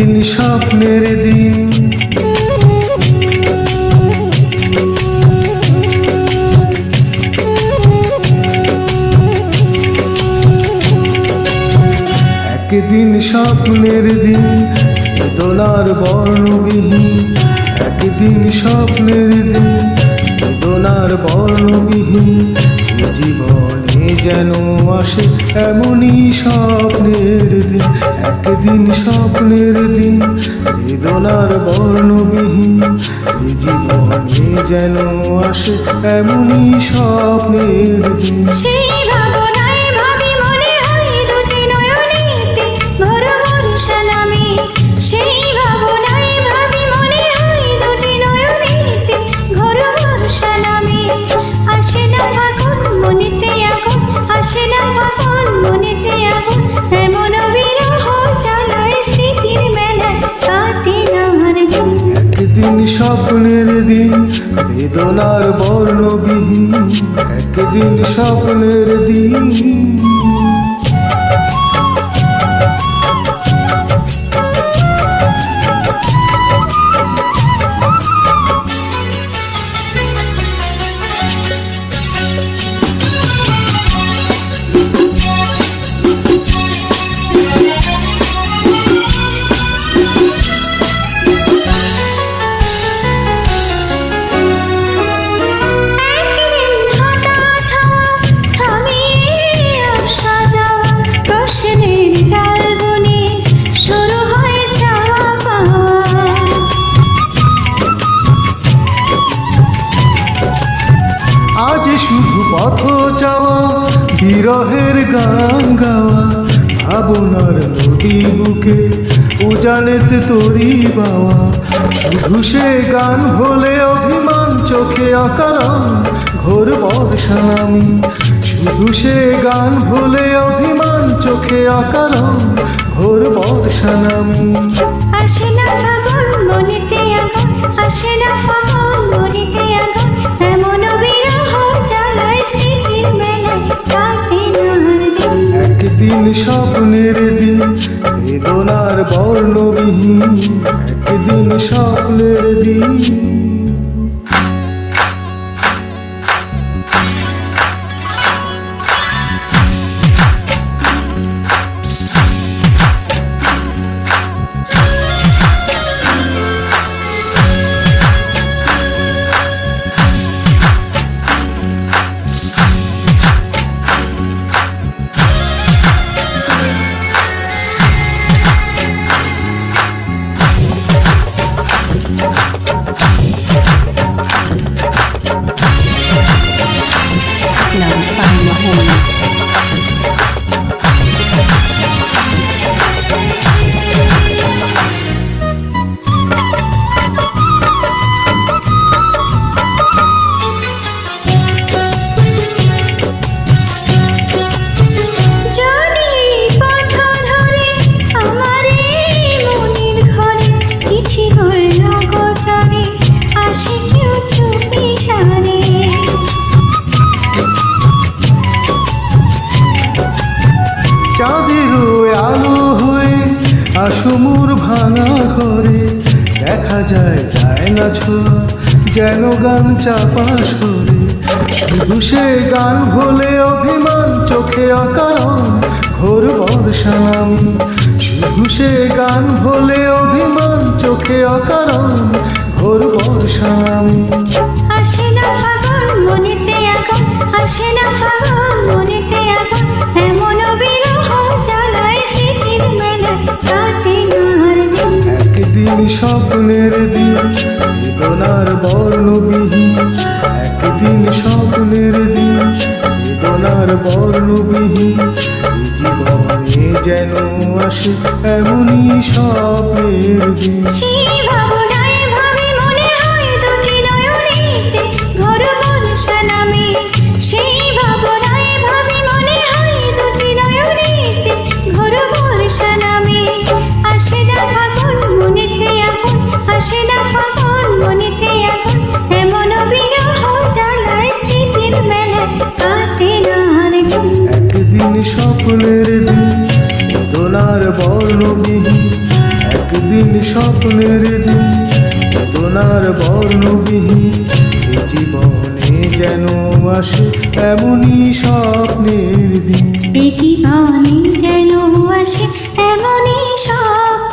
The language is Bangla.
একদিন স্বপ্নের দিন, একদিন স্বপ্নের দিন, বেদনার বর্ণবিহীন। একদিন স্বপ্নের দিন, বেদনার বর্ণবিহীন। জীবনে যেন আসে এমনই স্বপ্নের দিন। একদিন স্বপ্নের দিন, বেদনার বর্ণবিহীন। জীবনে যেন আসে এমনই স্বপ্নের দিন। সেই ভাবনায় ভাবি মনে হয় দুটি নয়নেতে ঘোর বর্ষা নামে। সেই ভাবনায় ভাবি মনে হয় দুটি নয়নেতে ঘোর বর্ষা নামে। আসে না ফাগুন মনেতে আগুন, আসে না ফাগুন মনেতে আগুন। এমন বিরহ জ্বালায় স্মৃতির মেলায় কাটে না আর দিন। একদিন স্বপ্নের দিন, বেদনার বর্ণবিহীন। একদিন স্বপ্নের দিন। আজ শুধু পথ চাওয়া, বিরহের গান গাওয়া। ভাবনার নদী বুকে উজানেতে তরি বাওয়া। শুধু সে গান হলে অভিমান চোখে অকারণ ঘোর বর্ষা নামি। শুধু সে গান ভুলে অভিমান চোখে অকারণ ঘোর বর্ষা নামি। আসে না ফাগুন মনেতে আগুন, আসে না ফাগুন মনেতে আগুন। এমন বিরহ জ্বালায় স্মৃতির মেলায় কাটে না আর দিন। একদিন স্বপ্নের দিন, বেদনার বর্ণবিহীন। একদিন স্বপ্নের দিন। চাঁদেরও আলো হয়ে আসমুর ভাঙা ঘরে। দেখা যায় যায় না ছোঁয়া, যেন গান চাপা সরে। শুধু সে গান ভোলে অভিমান চোখে অকারণ ঘোর বর্ষা নামি। শুধু সে গান ভোলে অভিমান চোখে অকারণ ঘোর বর্ষা নামি। আসে না ফাগুন মনেতে আগুন, আসে না ফাগুন মনেতে আগুন। এমন বিরহ জ্বালায় স্মৃতির মেলায় কাটে না আর দিন। একদিন স্বপ্নের দিন, বেদনার বর্ণবিহীন। একদিন স্বপ্নের দিন, বেদনার বর্ণবিহীন। জীবনে যেন আসে এমনই স্বপ্নের দিন। সেই ভাবনায় ভাবি মনে হয় দুটি নয়নেতে ঘোর বর্ষা নামে। সেই ভাবনায় ভাবি মনে হয় দুটি নয়নেতে ঘোর বর্ষা নামে। আসে না ফাগুন মনেতে আগুন, আসে না ফাগুন মনেতে আগুন। এমন বিরহ জ্বালায় স্মৃতির মেলায় কাটে না আর দিন। একদিন স্বপ্নের দিন, বেদনার বর্ণবিহীন। একদিন স্বপ্নের দিন বেদনার বর্ণবিহীন এ জীবনে যেন আসে এমনই স্বপ্নের দিন এ জীবনে যেন আসে এমনই স্বপ্ন